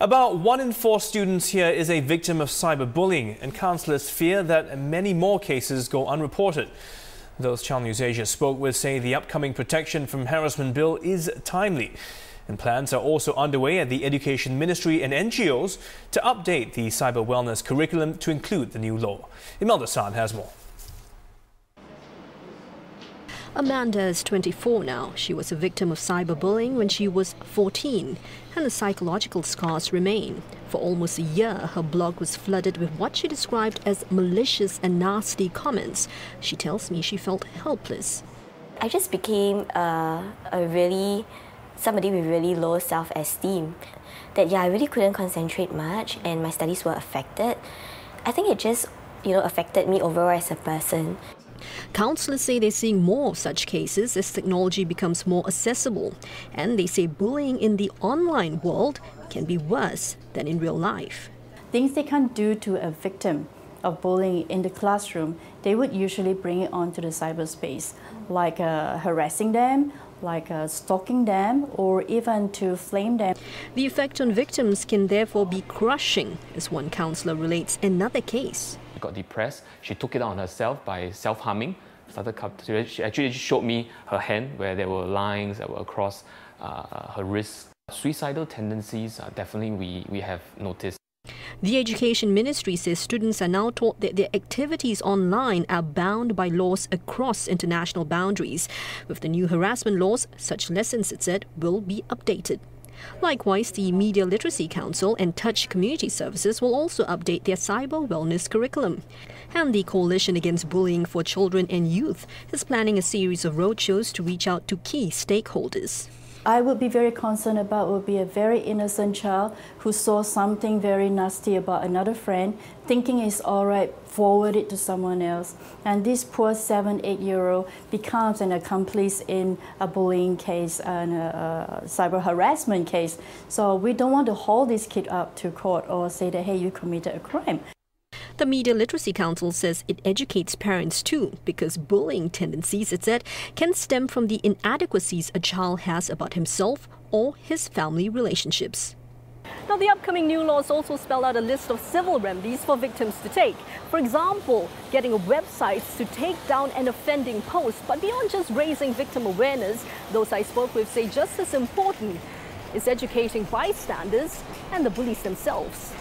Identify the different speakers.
Speaker 1: About 1 in 4 students here is a victim of cyberbullying, and counsellors fear that many more cases go unreported. Those Channel NewsAsia spoke with say the upcoming protection from harassment bill is timely. And plans are also underway at the Education Ministry and NGOs to update the cyber wellness curriculum to include the new law. Imelda Saad has more.
Speaker 2: Amanda is 24 now. She was a victim of cyberbullying when she was 14, and the psychological scars remain. For almost a year, her blog was flooded with what she described as malicious and nasty comments. She tells me she felt helpless.
Speaker 3: I just became somebody with really low self-esteem. That I really couldn't concentrate much, and my studies were affected. I think it just, affected me overall as a person.
Speaker 2: Counsellors say they're seeing more of such cases as technology becomes more accessible, and they say bullying in the online world can be worse than in real life.
Speaker 4: Things they can't do to a victim of bullying in the classroom, they would usually bring it onto the cyberspace, like harassing them, like stalking them, or even to flame them.
Speaker 2: The effect on victims can therefore be crushing, as one counsellor relates another case.
Speaker 5: Got depressed. She took it on herself by self-harming. She actually showed me her hand where there were lines that were across her wrist. Suicidal tendencies definitely we have noticed.
Speaker 2: The Education Ministry says students are now taught that their activities online are bound by laws across international boundaries. With the new harassment laws, such lessons, it said, will be updated. Likewise, the Media Literacy Council and Touch Community Services will also update their cyber wellness curriculum. And the Coalition Against Bullying for Children and Youth is planning a series of roadshows to reach out to key stakeholders.
Speaker 4: I would be very concerned about would be a very innocent child who saw something very nasty about another friend, thinking it's all right, forward it to someone else. And this poor 7-8-year-old becomes an accomplice in a bullying case and a cyber harassment case. So we don't want to hold this kid up to court or say that, hey, you committed a crime.
Speaker 2: The Media Literacy Council says it educates parents too, because bullying tendencies, it said, can stem from the inadequacies a child has about himself or his family relationships.
Speaker 6: Now, the upcoming new laws also spell out a list of civil remedies for victims to take. For example, getting websites to take down an offending post. But beyond just raising victim awareness, those I spoke with say just as important is educating bystanders and the bullies themselves.